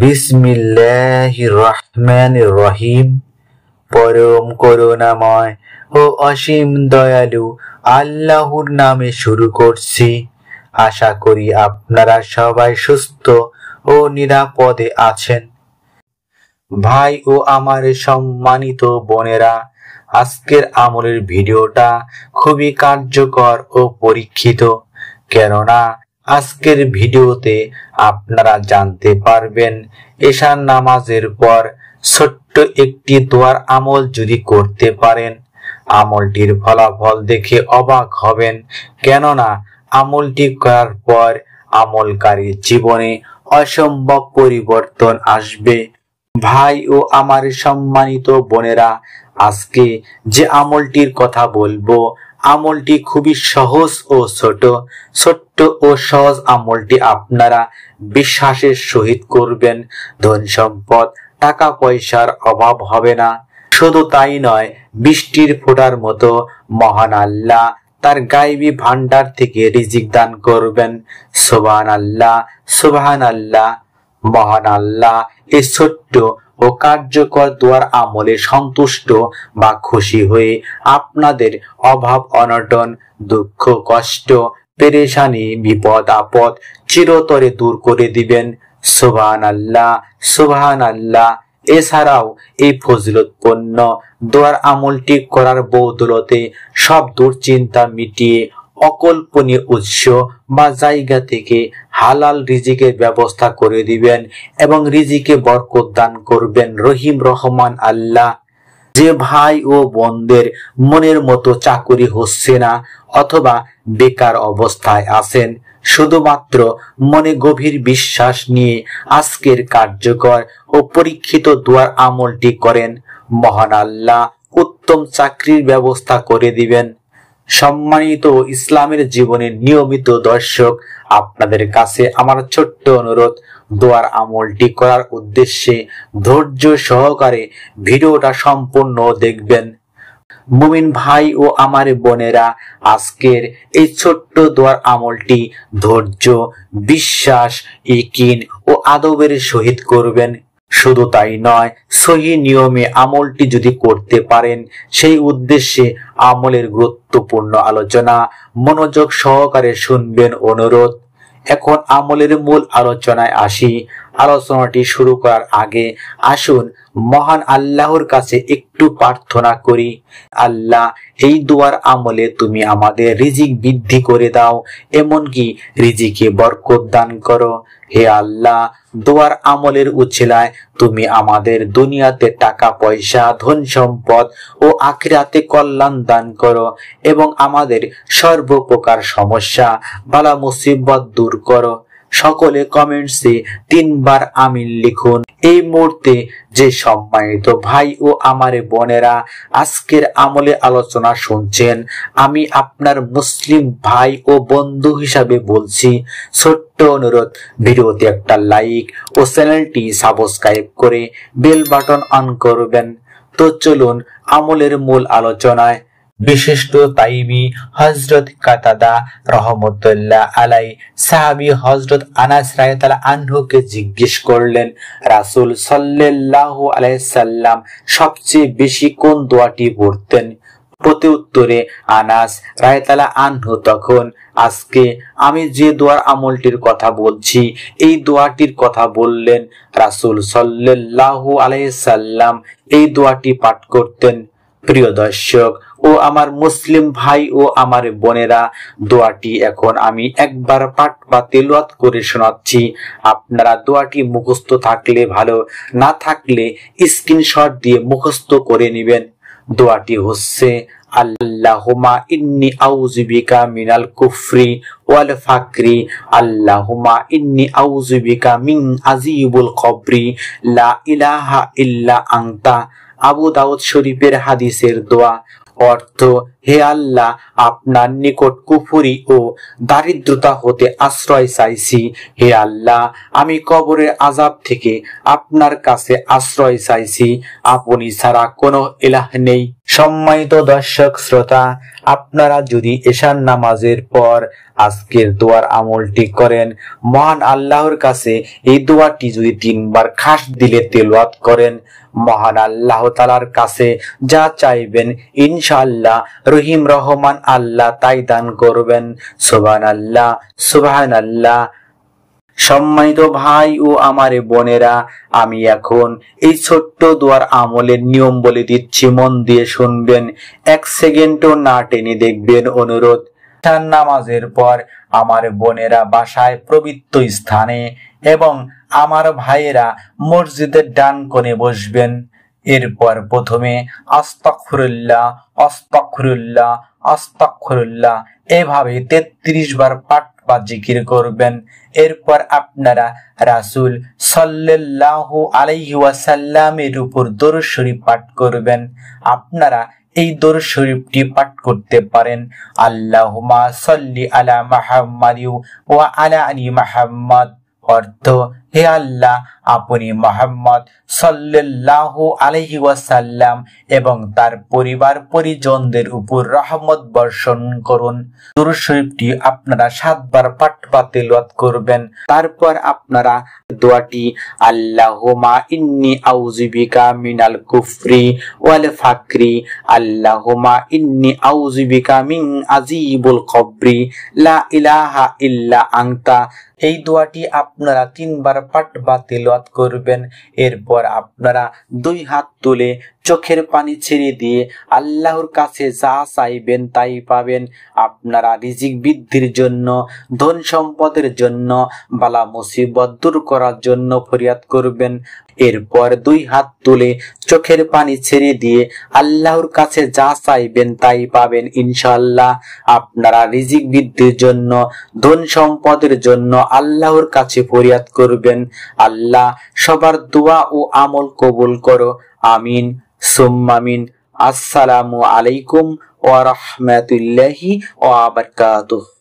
বিসমিল্লাহির রহমানির রহিম। পরম করুণাময় ও অসীম দয়ালু আল্লাহর নামে শুরু করছি। আশা করি আপনারা সবাই সুস্থ ও নিরাপদে আছেন। ভাই ও আমার সম্মানিত বোনেরা, আজকের আমলের ভিডিওটা খুবই কার্যকর ও পরীক্ষিত। কেননা আজকের ভিডিওতে আপনারা জানতে পারবেন এশার নামাজের পর ছোট্ট একটি দোয়ার আমল যদি করতে পারেন, আমলটির ফলাফল দেখে অবাক হবেন। কেননা আমলটি করার পর আমলকারীর জীবনে অসম্ভব পরিবর্তন আসবে। ভাই ও আমার সম্মানিত বোনেরা, আজকে যে আমলটির কথা বলবো, আমলটি খুবই সহজ ও ছোট্ট ও সহজ আমলটি আপনারা বিশ্বাসের সহিত করবেন। ধন সম্পদ টাকা পয়সার অভাব হবে না। শুধু তাই নয়, বৃষ্টির ফোঁটার মতো মহান আল্লাহ তার গায়বী ভান্ডার থেকে রিজিক দান করবেন। সুবহানাল্লাহ, সুবহানাল্লাহ। মহান আল্লাহ এই ছোট্ট ও কার্যকর দোয়ার আমলে সন্তুষ্ট বা খুশি হয়ে আপনাদের অভাব অনটন, দুঃখ কষ্ট, পেরেশানি, বিপদ আপদ চিরতরে দূর করে দিবেন। সুবহানাল্লাহ, সুবহানাল্লাহ। এছাড়াও এই ফজিলতপূর্ণ দোয়ার আমলটি করার বদৌলতে সব দুশ্চিন্তা মিটিয়ে অকল্পনীয় উৎস বা জায়গা থেকে হালাল রিজিকের ব্যবস্থা করে দিবেন এবং রিজিকে বরকত দান করবেন রহিম রহমান আল্লাহ। যে ভাই ও বোনদের মনের মতো চাকুরি হচ্ছে না অথবা বেকার অবস্থায় আছেন, শুধুমাত্র মনে গভীর বিশ্বাস নিয়ে আজকের কার্যকর ও পরীক্ষিত দোয়ার আমলটি করেন, মহান আল্লাহ উত্তম চাকরির ব্যবস্থা করে দিবেন। সম্মানিত ইসলামের জীবনের নিয়মিত দর্শক, আপনাদের কাছে আমার ছোট্ট অনুরোধ, দোয়ার আমলটি করার উদ্দেশ্যে ধৈর্য সহকারে ভিডিওটা সম্পূর্ণ দেখবেন। মুমিন ভাই ও আমার বোনেরা, আজকের এই ছোট্ট দোয়ার আমলটি ধৈর্য, বিশ্বাস, ইকিন ও আদবের সহিত করবেন। শুধু তাই নয়, সহি নিয়মে আমলটি যদি করতে পারেন, সেই উদ্দেশ্যে আমলের গুরুত্বপূর্ণ আলোচনা মনোযোগ সহকারে শুনবেন অনুরোধ। এখন আমলের মূল আলোচনায় আসি। আলোচনাটি শুরু করার আগে আসুন মহান আল্লাহর কাছে একটু প্রার্থনা করি। আল্লাহ, এই দোয়ার আমলে তুমি আমাদের রিজিক বৃদ্ধি করে দাও, এমনকি রিজিকে বরকত দান করো। হে আল্লাহ, দোয়ার আমলের উছিলায় তুমি আমাদের দুনিয়াতে টাকা পয়সা, ধন সম্পদ ও আখিরাতে কল্যাণ দান করো এবং আমাদের সর্বপ্রকার সমস্যা বালা মুসিবত দূর করো। সকলে কমেন্টসে 3 বার আমিন লিখুন। এই মুহূর্তে যে সম্মানিত ভাই ও আমার বোনেরা আজকের আমলে আলোচনা শুনছেন, আমি আপনার মুসলিম ভাই ও বন্ধু হিসাবে বলছি, ছোট্ট অনুরোধ, ভিডিওতে একটা লাইক ও চ্যানেলটি সাবস্ক্রাইব করে বেল বাটন অন করবেন। তো চলুন আমলের মূল আলোচনায়। বিশিষ্ট তাইবি হযরত কাতাদা রহমতুল্লাহ আলাই সাহাবী হযরত আনাস রাদিয়াল্লাহু আনহুকে জিজ্ঞেস করলেন, রাসূল সাল্লাল্লাহু আলাইহি সাল্লাম সবচেয়ে বেশি কোন দোয়াটি পড়তেন? প্রতি উত্তরে আনাস রাদিয়াল্লাহু আনহু তখন, আজকে আমি যে দোয়ার আমলটির কথা বলছি এই দোয়াটির কথা বললেন। রাসূল সাল্লাল্লাহু আলাইহি সাল্লাম এই দোয়াটি পাঠ করতেন। প্রিয় দর্শক ও আমার মুসলিম ভাই ও আমার বোনেরা, দোয়াটি এখন আমি একবার পাঠ বা তেলাওয়াত করে শোনাচ্ছি। আপনারা দোয়াটি মুখস্থ থাকলে ভালো, না থাকলে স্ক্রিনশট দিয়ে মুখস্থ করে নেবেন। দোয়াটি হচ্ছে, আল্লাহুম্মা ইন্নী আউযু বিকা মিনাল কুফরি ওয়াল ফাকরি, আল্লাহুম্মা ইন্নী আউযু বিকা মিন আযাবিল কবরি, লা ইলাহা ইল্লা আনতা। আবু দাউদ শরীফের হাদিসের দোয়া। অর্থ, হে আল্লাহ, আপনার নিকট কুফরি ও দারিদ্রতা হতে আশ্রয় চাইছি। হে আল্লাহ, আমি কবরের আযাব থেকে আপনার কাছে আশ্রয় চাইছি। আপনি ছাড়া কোনো ইলাহ নেই। সম্মানিত দর্শক শ্রোতা, আপনারা যদি এশার নামাজের পর আজকের দোয়ার আমলটি করেন, মহান আল্লাহর কাছে এই দোয়াটি যদি 3 বার খাস দিলে তেলাওয়াত করেন, মহান আল্লাহ তাআলার কাছে যা চাইবেন ইনশাআল্লাহ রহিম রহমান আল্লাহ তাই দান করবেন। সুবহানাল্লাহ, সুবহানাল্লাহ। সম্মানিত ভাই ও আমার বোনেরা, আমি এখন এই ছোট্ট দোয়ার আমলের নিয়ম বলে দিচ্ছি, মন দিয়ে শুনবেন, 1 সেকেন্ডও না টেনে দেখবেন অনুরোধ। নামাজের পর আমার বোনেরা বাসায় পবিত্র স্থানে এবং আমার ভাইয়েরা মসজিদের ডান কোণে বসবেন। এরপর প্রথমে আস্তাগফিরুল্লাহ, আস্তাগফিরুল্লাহ, আস্তাগফিরুল্লাহ এভাবে 33 বার পাঠ বা জিকির করবেন। এরপর আপনারা রাসূল সাল্লাল্লাহু আলাইহি ওয়াসাল্লামের উপর দরুদ শরীফ পাঠ করবেন। আপনারা এই দরুদ শরীফটি পাঠ করতে পারেন, আল্লাহুম্মা সাল্লি আলা মুহাম্মাদ ওয়া আলা আলি মুহাম্মাদ। অর্থ, হে আল্লাহ, আপনি মুহাম্মদ সাল্লাল্লাহু আলাইহি ওয়াসাল্লাম এবং তার পরিবার পরিজনদের উপর রহমত বর্ষণ করুন। দরুদ শরীফটি আপনারা 7 বার পাঠ বা তেলাওয়াত করবেন। তারপর আপনারা দোয়াটি, আল্লাহুম্মা ইন্নী আউযু বিকা মিনাল কুফরি ওয়াল ফাকরি, আল্লাহুম্মা ইন্নী আউযু বিকা মিন আযাবিল কবরি, লা ইলাহা ইল্লা আনতা। এই দোয়াটি আপনারা 3 বার পাঠ বা তেলাওয়াত করবেন। এরপর আপনারা 2 হাত তুলে চোখের পানি ছেড়ে দিয়ে আল্লাহর কাছে যা চাইবেন তাই পাবেন। আপনারা রিজিক বৃদ্ধির জন্য, ধন সম্পদের জন্য, বালা মুসিবত দূর করার জন্য ফরিয়াদ করবেন। এরপর 2 হাত তুলে চোখের পানি ছেড়ে দিয়ে আল্লাহর কাছে যা চাইবেন তাই পাবেন ইনশাআল্লাহ। আপনারা রিজিক বৃদ্ধির জন্য, ধন সম্পদের জন্য আল্লাহর কাছে ফরিয়াদ করবেন। আল্লাহ সবার দোয়া ও আমল কবুল করো, আমিন সুম্মা আমিন। আসসালামু আলাইকুম ওয়া রাহমাতুল্লাহি ওয়া বারাকাতুহু।